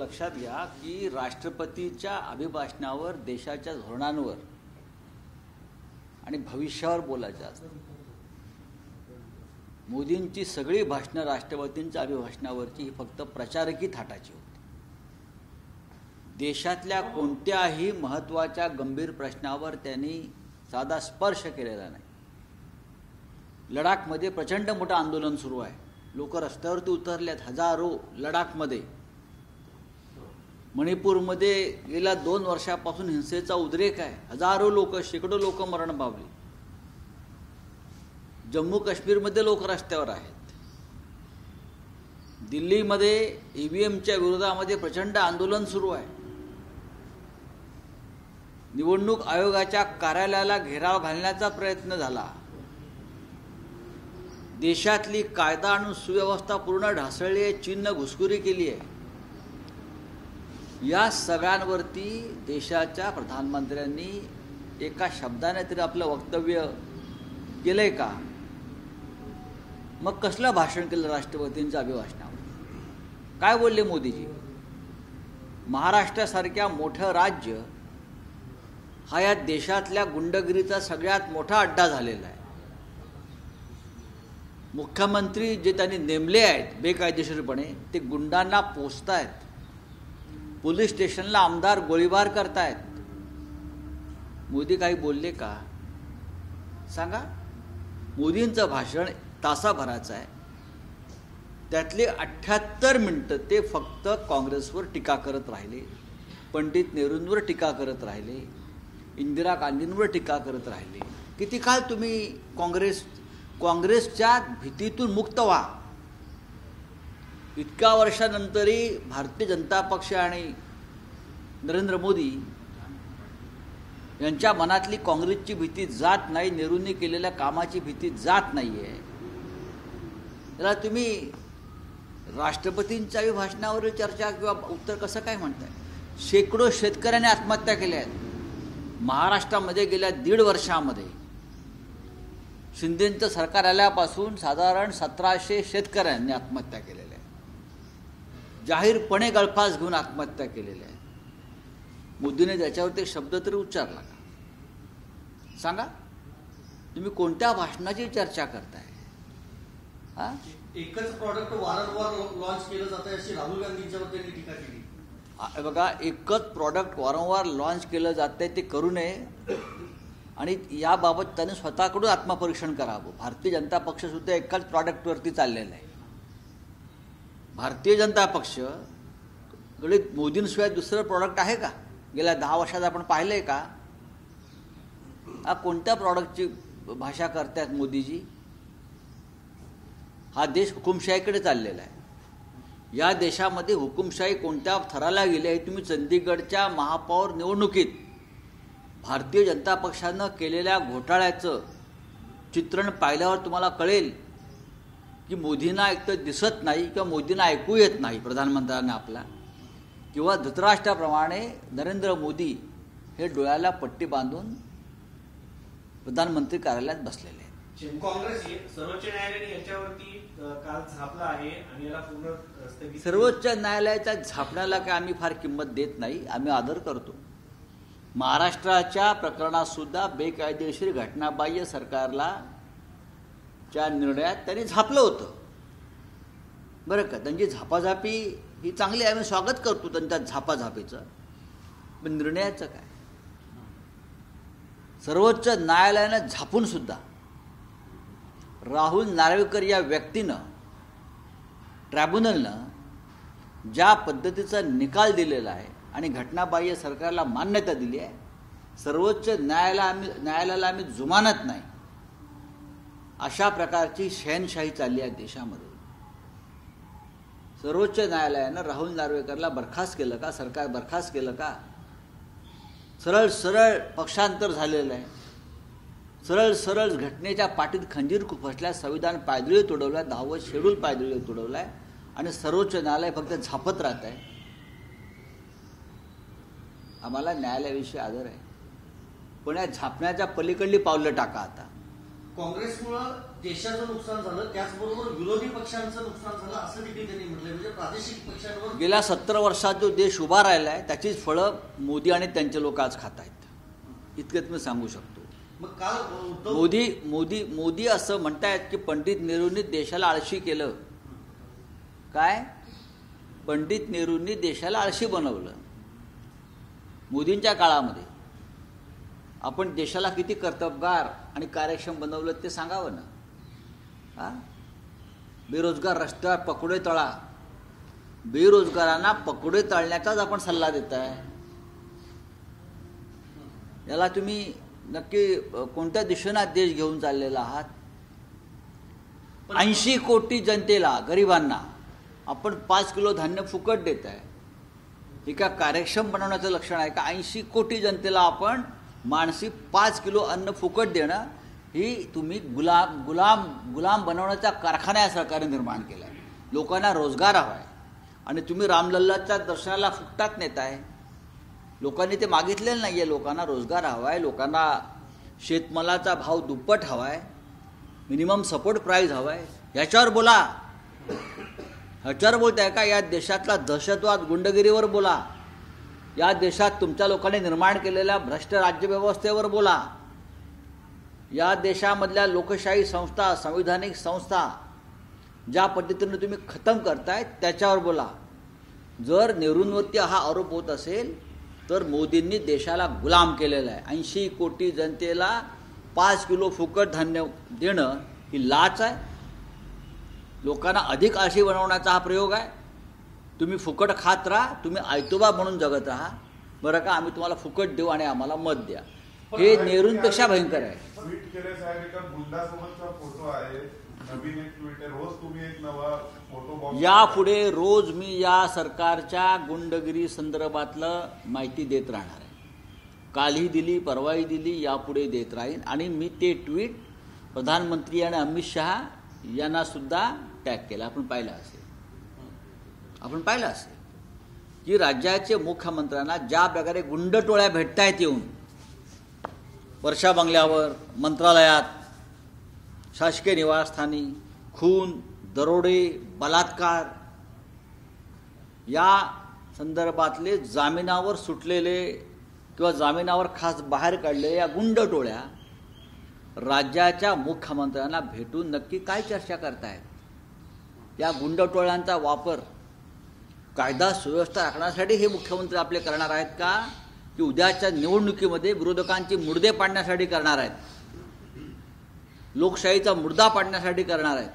लक्षात घ्या की राष्ट्रपतीच्या अभिभाषणावर देशाच्या धोरणांवर आणि भविष्यावर बोलायचं असतं. मोदींची सगळी भाषणं राष्ट्रपतींच्या अभिभाषणावरची ही फक्त प्रचारकी थाटाची होती. देशातल्या कोणत्याही महत्त्वाच्या गंभीर प्रश्नावर त्यांनी साधा स्पर्श केलेला नाही. लडाखमध्ये प्रचंड मोठं आंदोलन सुरू आहे. लोक रस्त्यावरती उतरलेत हजारो. लडाखमध्ये, मणिपूरमध्ये गेल्या 2 वर्षापासून हिंसेचा उद्रेक आहे. हजारो लोक, शेकडो लोक मरण पावली. जम्मू काश्मीरमध्ये लोक रस्त्यावर आहेत. दिल्लीमध्ये ईव्हीएमच्या विरोधामध्ये प्रचंड आंदोलन सुरू आहे. निवडणूक आयोगाच्या कार्यालयाला घेराव घालण्याचा प्रयत्न झाला. देशातली कायदा आणि सुव्यवस्था पूर्ण ढासळली आहे. चीननं घुसखोरी केली आहे. या सगळ्यांवरती देशाच्या प्रधानमंत्र्यांनी एका शब्दाने तरी आपलं वक्तव्य केलंय का? मग कसलं भाषण केलं राष्ट्रपतींच्या अभिभाषणावर? काय बोलले मोदीजी? महाराष्ट्रासारख्या मोठं राज्य हा या देशातल्या गुंडगिरीचा सगळ्यात मोठा अड्डा झालेला आहे. मुख्यमंत्री जे त्यांनी नेमले आहेत बेकायदेशीरपणे, ते गुंडांना पोसतायत. पोलीस स्टेशनला आमदार गोळीबार करतायत. मोदी काही बोलले का? सांगा. मोदींचं भाषण तासाभराचं आहे. त्यातले 78 मिनिटं ते फक्त काँग्रेसवर टीका करत राहिले, पंडित नेहरूंवर टीका करत राहिले, इंदिरा गांधींवर टीका करत राहिले. किती काळ तुम्ही काँग्रेसच्या भीतीतून मुक्त व्हा? इतक्या वर्षानंतरही भारतीय जनता पक्ष आणि नरेंद्र मोदी यांच्या मनातली काँग्रेसची भीती जात नाही. नेहरूंनी केलेल्या कामाची भीती जात नाही आहे. त्याला तुम्ही राष्ट्रपतींच्या भाषणावर चर्चा किंवा उत्तर कसं काय म्हणताय? शेकडो शेतकऱ्यांनी आत्महत्या केल्या आहेत. महाराष्ट्रामध्ये गेल्या 1.5 वर्षामध्ये शिंदेंचं सरकार आल्यापासून साधारण 1700 शेतकऱ्यांनी आत्महत्या केलेल्या आहेत. जाहीरपणे गळफास घेऊन आत्महत्या केलेल्या आहेत. मोदीने त्याच्यावर ते शब्द तरी उच्चारला का? सांगा. तुम्ही कोणत्या भाषणाची चर्चा करताय? हा, एकच प्रॉडक्ट वारंवार लॉन्च केलं जात आहे अशी राहुल गांधींच्यावर त्यांनी टीका केली. बघा, एकच प्रॉडक्ट वारंवार लॉन्च केलं जातंय ते करू नये. आणि याबाबत त्यांनी स्वतःकडून आत्मपरीक्षण करावं. भारतीय जनता पक्षसुद्धा एकाच प्रॉडक्टवरती चाललेला आहे. भारतीय जनता पक्ष कडे मोदींशिवाय दुसरं प्रॉडक्ट आहे का? गेल्या 10 वर्षात आपण पाहिलंय का? कोणत्या प्रॉडक्टची भाषा करतायत मोदीजी? हा देश हुकुमशाहीकडे चाललेला आहे. या देशामध्ये हुकुमशाही कोणत्या थराला गेली आहे? तुम्ही चंदीगडच्या महापौर निवडणुकीत भारतीय जनता पक्षानं केलेल्या घोटाळ्याचं चित्रण पाहिल्यावर तुम्हाला कळेल की मोदींना एकतर दिसत नाही किंवा मोदींना ऐकू येत नाही प्रधानमंत्र्यांना आपला, किंवा धृतराष्ट्राप्रमाणे नरेंद्र मोदी हे डोळ्याला पट्टी बांधून प्रधानमंत्री कार्यालयात बसलेले आहेत. काँग्रेस सर्वोच्च न्यायालयाने याच्यावरती काल झापला आहे आणि याला पूर्ण स्थगित. सर्वोच्च न्यायालयाच्या झापण्याला काय आम्ही फार किंमत देत नाही. आम्ही आदर करतो. महाराष्ट्राच्या प्रकरणात सुद्धा बेकायदेशीर घटनाबाह्य सरकारला च्या निर्णयात त्यांनी झापलं होतं. बरं का, त्यांची झापाझापी ही चांगली आहे. आम्ही स्वागत करतो त्यांच्या झापाझापीचं. पण निर्णयाचं काय? सर्वोच्च न्यायालयानं झापून सुद्धा राहुल नार्वेकर या व्यक्तीनं, ट्रायब्युनलनं ज्या पद्धतीचा निकाल दिलेला आहे आणि घटनाबाह्य सरकारला मान्यता दिली आहे, सर्वोच्च न्यायालयाला आम्ही जुमानत नाही. अशा प्रकारची शहनशाही चालली आहे देशामध्ये. सर्वोच्च न्यायालयानं राहुल नार्वेकरला बरखास्त केलं का? सरकार बरखास्त केलं का? सरळ सरळ पक्षांतर झालेलं आहे. सरळ सरळ घटनेच्या पाठीत खंजीर खुपसल्या. संविधान पायदळी तुडवलं आहे. 10वं शेड्यूल पायदळी तुडवलं आहे. आणि सर्वोच्च न्यायालय फक्त झापत राहत आहे. आम्हाला न्यायालयाविषयी आदर आहे, पण या झापण्याच्या पलीकडली पावलं टाका. आता काँग्रेसमुळं देशाचं नुकसान झालं, त्याचबरोबर विरोधी पक्षांचं नुकसान झालं असं देखील त्यांनी म्हटलंय. म्हणजे प्रादेशिक पक्षांवर गेल्या 70 वर्षात जो देश उभा राहिला आहे त्याचीच फळं मोदी आणि त्यांचे लोक आज खात आहेत, इतकंच मी सांगू शकतो. मग काल उद्धव मोदी असं म्हणतायत की पंडित नेहरूंनी देशाला आळशी केलं. काय? पंडित नेहरूंनी देशाला आळशी बनवलं. मोदींच्या काळामध्ये आपण देशाला किती कर्तबगार आणि कार्यक्षम बनवलं ते सांगावं ना. हा, बेरोजगार रस्त्यावर पकोडे तळा, बेरोजगारांना पकोडे तळण्याचाच आपण सल्ला देताय. याला तुम्ही नक्की कोणत्या दिशेने देश घेऊन चाललेला आहात? 80 कोटी जनतेला, गरिबांना आपण 5 किलो धान्य फुकट देत आहे. हे का कार्यक्षम बनवण्याचं लक्षण आहे का? 80 कोटी जनतेला आपण मानसी 5 किलो अन्न फुकट देणं, ही तुम्ही गुलाम बनवण्याचा कारखाना या सरकारने निर्माण केला आहे. लोकांना रोजगार हवा आहे आणि तुम्ही रामलल्लाच्या दर्शनाला फुकटात नेताय. लोकांनी ते मागितलेलं नाही आहे. लोकांना रोजगार हवा आहे, लोकांना शेतमालाचा भाव दुप्पट हवा आहे, मिनिमम सपोर्ट प्राईस हवा आहे. ह्याच्यावर बोला. ह्याच्यावर बोलताय का? या देशातला दहशतवाद, गुंडगिरीवर बोला. या देशात तुमच्या लोकांनी निर्माण केलेल्या भ्रष्ट राज्यव्यवस्थेवर बोला. या देशामधल्या लोकशाही संस्था, संविधानिक संस्था ज्या पद्धतीने तुम्ही खतम करताय त्याच्यावर बोला. जर नेहरूंवरती हा आरोप होत असेल तर मोदींनी देशाला गुलाम केलेला आहे. 80 कोटी जनतेला 5 किलो फुकट धान्य देणं ही लाच आहे. लोकांना अधिक आळशी बनवण्याचा हा प्रयोग आहे. तुम्ही फुकट खात राहा, तुम्ही आयतोबा म्हणून जगत राहा, बरं का? आम्ही तुम्हाला फुकट देऊ आणि आम्हाला मत द्या. हे नेहरूंपेक्षा भयंकर आहे. ट्विट केले साहेब, एका गुंडासोबतचा फोटो आहे, नवीन एक ट्विट आहे, रोज तुम्ही एक नवा फोटो बॉक्स. यापुढे रोज मी या सरकारच्या गुंडगिरी संदर्भातलं माहिती देत राहणार आहे. कालही दिली, परवाही दिली, यापुढे देत राहीन. आणि मी ते ट्विट प्रधानमंत्री आणि अमित शहा यांना सुद्धा टॅग केला. आपण पाहिलं असेल की राज्याचे मुख्यमंत्र्यांना ज्या प्रकारे गुंडटोळ्या भेटतायत येऊन वर्षा बंगल्यावर, मंत्रालयात, शासकीय निवासस्थानी, खून, दरोडे, बलात्कार, या संदर्भातले जामिनावर सुटलेले किंवा जामिनावर खास बाहेर काढलेल्या या गुंडटोळ्या राज्याच्या मुख्यमंत्र्यांना भेटून नक्की काय चर्चा करतायत? या गुंडटोळ्यांचा वापर कायदा सुव्यवस्था राखण्यासाठी हे मुख्यमंत्री आपले करणार आहेत का, की उद्याच्या निवडणुकीमध्ये विरोधकांचे मुर्दे पाडण्यासाठी करणार आहेत, लोकशाहीचा मुर्दा पाडण्यासाठी करणार आहेत?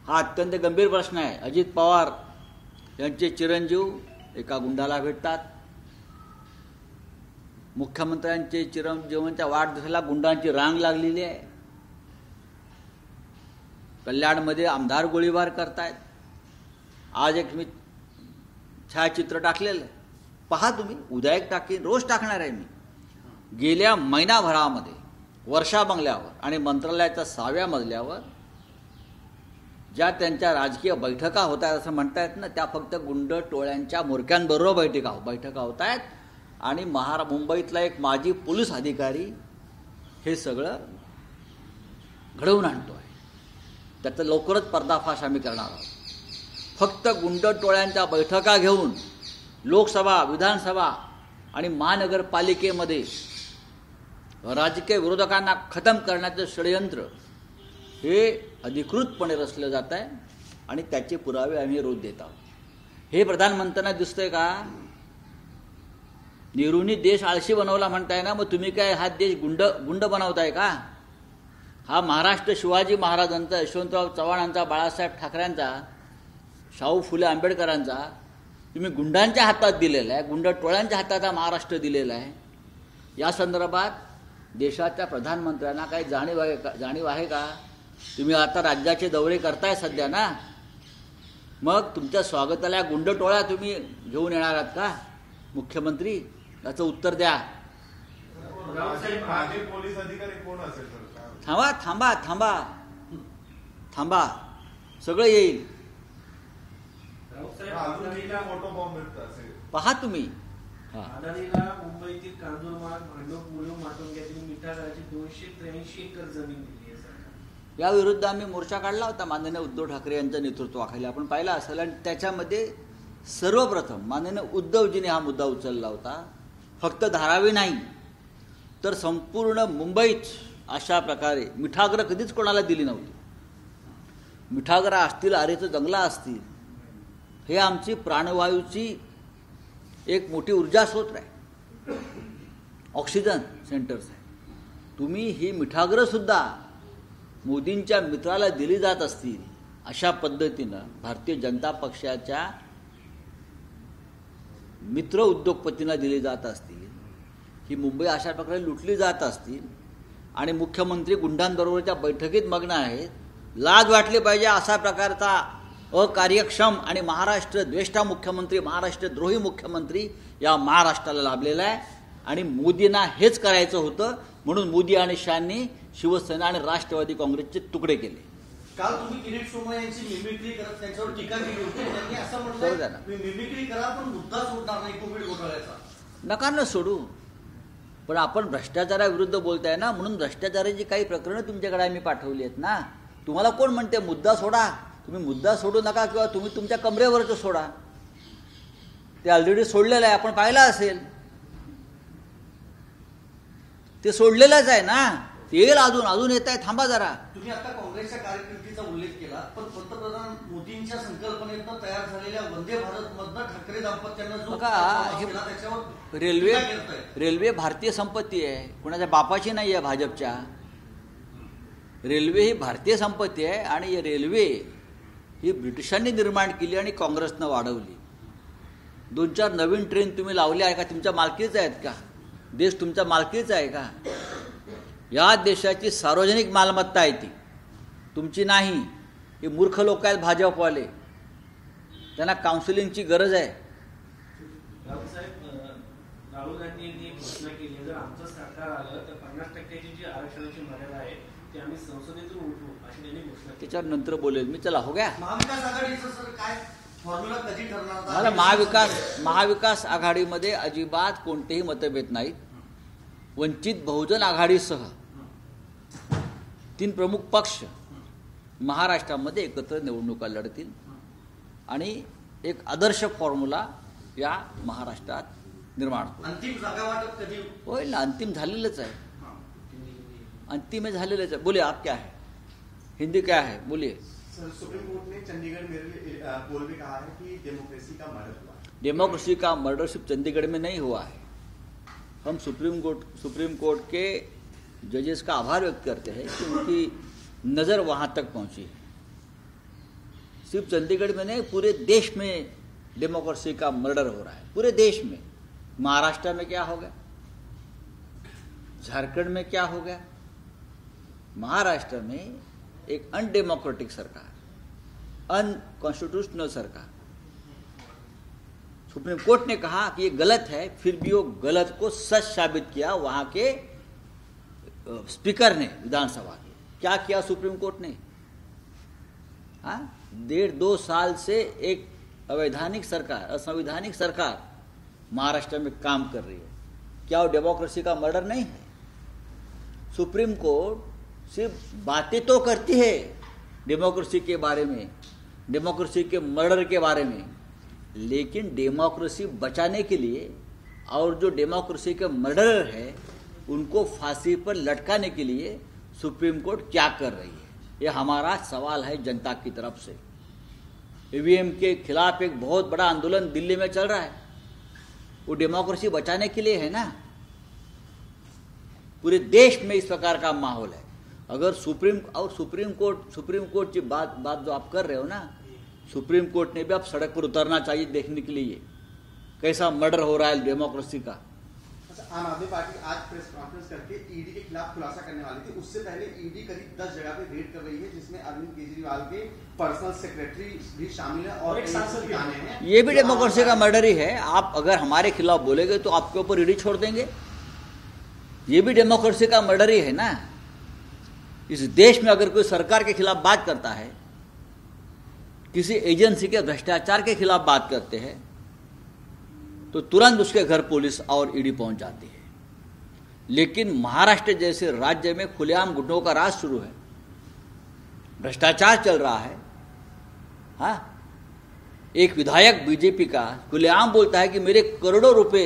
हा अत्यंत गंभीर प्रश्न आहे. अजित पवार यांचे चिरंजीव एका गुंडाला भेटतात. मुख्यमंत्र्यांचे चिरंजीवांच्या वाढदिवसाला गुंडांची रांग लागलेली आहे. कल्याणमध्ये आमदार गोळीबार करतायत. आज एक मी छायाचित्र टाकलेलं आहे, पहा तुम्ही. उद्या एक टाकीन, रोज टाकणार आहे मी. गेल्या महिनाभरामध्ये वर्षा बंगल्यावर आणि मंत्रालयाच्या 6व्या मजल्यावर ज्या त्यांच्या राजकीय बैठका होत आहेत असं म्हणतायत ना, त्या फक्त गुंड टोळ्यांच्या म्होरक्यांबरोबर बैठका होत आहेत. आणि मुंबईतला एक माजी पोलीस अधिकारी हे सगळं घडवून आणतो आहे. त्याचा लवकरच पर्दाफाश आम्ही करणार आहोत. फक्त गुंड टोळ्यांच्या बैठका घेऊन लोकसभा, विधानसभा आणि महानगरपालिकेमध्ये राजकीय विरोधकांना खतम करण्याचं षडयंत्र हे अधिकृतपणे रचलं जात आहे आणि त्याचे पुरावे आम्ही रोज देत आहोत. हे प्रधानमंत्र्यांना दिसतंय का? नेहरूंनी देश आळशी बनवला म्हणताय ना, मग तुम्ही काय हा देश गुंड बनवताय का? हा महाराष्ट्र शिवाजी महाराजांचा, यशवंतराव चव्हाणांचा, बाळासाहेब ठाकरेंचा, शाहू फुले आंबेडकरांचा तुम्ही गुंडांच्या हातात दिलेला आहे, गुंड टोळ्यांच्या हातात हा महाराष्ट्र दिलेला आहे. या संदर्भात देशाच्या प्रधानमंत्र्यांना काही जाणीव आहे का? तुम्ही आता राज्याचे दौरे करताय सध्या ना, मग तुमच्या स्वागताला गुंड टोळ्या तुम्ही घेऊन येणार आहात का मुख्यमंत्री? याचं उत्तर द्या. पोलीस अधिकारी कोण असेल? थांबा, सगळं येईल. फोटो बॉम्ब पहा तुम्ही. हा. अदानीला मुंबईतील कांजूरमार्ग, भांडूप, मुलुंड, माटुंग्यातील मिठागराची 283 एकर जमीन दिली आहे सरकार. याविरुद्ध आम्ही मोर्चा काढला होता माननीय उद्धव ठाकरे यांच्या नेतृत्वाखाली, आपण पाहिला असेल. आणि त्याच्यामध्ये सर्वप्रथम माननीय उद्धवजीने हा मुद्दा उचलला होता. फक्त धारावी नाही तर संपूर्ण मुंबईत अशा प्रकारे मिठागरं कधीच कोणाला दिली नव्हती. मिठागरा असतील, आरेचं जंगला असतील, हे आमची प्राणवायूची एक मोठी ऊर्जा स्रोत आहे, ऑक्सिजन सेंटर्स आहे. तुम्ही ही मिठागरंसुद्धा मोदींच्या मित्राला दिली जात असतील अशा पद्धतीनं भारतीय जनता पक्षाच्या मित्र उद्योगपतींना दिली जात असतील, ही मुंबई अशा प्रकारे लुटली जात असतील आणि मुख्यमंत्री गुंडांबरोबरच्या बैठकीत मग्न आहेत. लाज वाटली पाहिजे. असा प्रकारचा अकार्यक्षम आणि महाराष्ट्र द्वेष्टा मुख्यमंत्री, महाराष्ट्रद्रोही मुख्यमंत्री या महाराष्ट्राला लाभलेला आहे. आणि मोदींना हेच करायचं होतं, म्हणून मोदी आणि शहांनी शिवसेना आणि राष्ट्रवादी काँग्रेसचे तुकडे केले. काल तुम्ही किरीट सोमय्या यांची मिमिक्री करत त्यांच्यावर टीका केली होती. त्यांनी असं म्हटलं की मिमिक्री करा पण मुद्दा सोडणार नाही कोविड घोटाळ्याचा. नका न सोडू, पण आपण भ्रष्टाचाराविरुद्ध बोलताय ना, म्हणून भ्रष्टाचाराची काही प्रकरणं तुमच्याकडे आम्ही पाठवली आहेत ना. तुम्हाला कोण म्हणते मुद्दा सोडा? तुम्ही मुद्दा सोडू नका, किंवा तुम्ही तुमच्या कमरेवरचं सोडा. ते ऑलरेडी सोडलेलं आहे, आपण पाहिलं असेल. ते सोडलेलंच आहे ना, येईल अजून येत आहे. थांबा जरा. तुम्ही आता काँग्रेसच्या कारकिर्दीचा उल्लेख केला, पण पंतप्रधान मोदींच्या संकल्पनेतनं तयार झालेल्या वंदे भारत मधनं ठाकरे दाम्पत्यांना जो केला त्याच्यावर रेल्वे भारतीय संपत्ती आहे, कोणाच्या बापाची नाही आहे भाजपच्या. रेल्वे ही भारतीय संपत्ती आहे आणि रेल्वे ही ब्रिटिशांनी निर्माण केली आणि काँग्रेसनं वाढवली. 2-4 नवीन ट्रेन तुम्ही लावल्या आहे का? तुमच्या मालकीच आहेत का? देश तुमच्या मालकीचा आहे का? या देशाची सार्वजनिक मालमत्ता आहे ती, तुमची नाही. हे मूर्ख लोक आहेत भाजपवाले, त्यांना काउन्सिलिंगची गरज आहे. राहुल गांधी यांनी एक घोषणा केली, जर आमचं सरकार आलं तर 50% जी आरक्षणाची मर्यादा आहे ती आम्ही संसदेतून उठवू अशी त्यांनी घोषणा केली. त्याच्यावर नंतर बोलेल मी. चला हो गया. महाविकास आघाडीचं सर काय फॉर्म्युला कधी ठरणार? मला महाविकास आघाडीमध्ये अजिबात कोणतेही मतभेद नाहीत. वंचित बहुजन आघाडीसह 3 प्रमुख पक्ष महाराष्ट्रामध्ये एकत्र निवडणुका लढतील आणि एक आदर्श फॉर्म्युला या महाराष्ट्रात निर्माण होईल. अंतिम जागा वाटप कधी होईल ना? अंतिम झालेलंच आहे, अंतिम झालेलंच आहे. बोलिए, आप क्या है? हिंदी क्या है? बोलिए. सर, सुप्रीम कोर्ट ने चंडीगढ़ में पोल में कहा है कि डेमोक्रेसी का मर्डर हुआ. डेमोक्रेसी का मर्डर सिर्फ चंडीगढ़ में नहीं हुआ है. हम सुप्रीम कोर्ट के जजेस का आभार व्यक्त करते हैं कि उनकी नज़र वहाँ तक पहुँची है. सिर्फ चंडीगढ़ में नहीं, पूरे देश में डेमोक्रेसी का मर्डर हो रहा है, पूरे देश में. महाराष्ट्र में क्या हो गया, झारखंड में क्या हो गया. महाराष्ट्र में एक अनडेमोक्रेटिक सरकार, अनकॉन्स्टिट्यूशनल सरकार. सुप्रीम कोर्ट ने कहा कि ये गलत है, फिर भी वो गलत को सच साबित किया. वहाँ के स्पीकर ने विधानसभा के क्या किया सुप्रीम कोर्ट ने? 1.5-2 साल से एक अवैधानिक सरकार, असंवैधानिक सरकार महाराष्ट्र में काम कर रही है. क्या वो डेमोक्रेसी का मर्डर नहीं है? सुप्रीम कोर्ट सिर्फ बातें तो करती है डेमोक्रेसी के बारे में, डेमोक्रेसी के मर्डर के बारे में, लेकिन डेमोक्रेसी बचाने के लिए और जो डेमोक्रेसी के मर्डरर है उनको फांसी पर लटकाने के लिए सुप्रीम कोर्ट क्या कर रही है? ये हमारा सवाल है जनता की तरफ से. ईवीएम के खिलाफ एक बहुत बड़ा आंदोलन दिल्ली में चल रहा है, वो डेमोक्रेसी बचाने के लिए है ना. पूरे देश में इस प्रकार का माहौल है. अगर सुप्रीम कोर्ट की बात जो आप कर रहे हो ना, सुप्रीम कोर्ट ने भी अब सड़क पर उतरना चाहिए देखने के लिए कैसा मर्डर हो रहा है डेमोक्रेसी का. आम आदमी पार्टी आज प्रेस कॉन्फ्रेंस करके ईडी के खिलाफ खुलासा करने वाली थी. उससे पहले ईडी करीब 10 जगह पे रेड कर रही है, जिसमें अरविंद केजरीवाल के पर्सनल सेक्रेटरी भी शामिल है और एक सांसद भी आने हैं. ये भी डेमोक्रेसी का मर्डर ही है. आप अगर हमारे खिलाफ बोलेंगे तो आपके ऊपर ईडी छोड़ देंगे. ये भी डेमोक्रेसी का मर्डर ही है ना. इस देश में अगर कोई सरकार के खिलाफ बात करता है, किसी एजेंसी के भ्रष्टाचार के खिलाफ बात करते हैं, तो तुरंत उसके घर पुलिस और ईडी पहुंच जाती है। लेकिन महाराष्ट्र जैसे राज्य में खुलेआम गुंडों का राज शुरू है, भ्रष्टाचार चल रहा है। हाँ, एक विधायक बीजेपी का खुलेआम बोलता है कि मेरे करोड़ों रुपए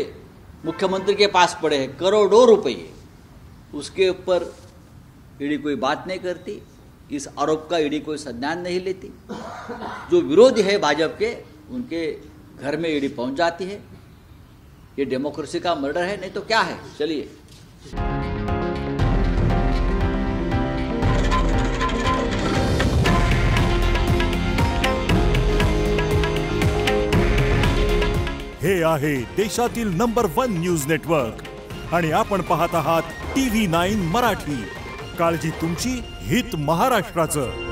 मुख्यमंत्री के पास पड़े हैं, करोड़ों रुपये। उसके ऊपर ईडी कोई बात नहीं करती, इस आरोप का ईडी कोई संज्ञान नहीं लेती। जो विरोधी है भाजपा के, उनके घर में ईडी पहुंच जाती है। ये डेमोक्रेसी का मर्डर है, नहीं तो क्या है। चलिए, हे आहे देशातील नंबर 1 न्यूज नेटवर्क आणि आपण पाहत आहात TV9 मराठी। काळजी तुमची, हित महाराष्ट्राचं।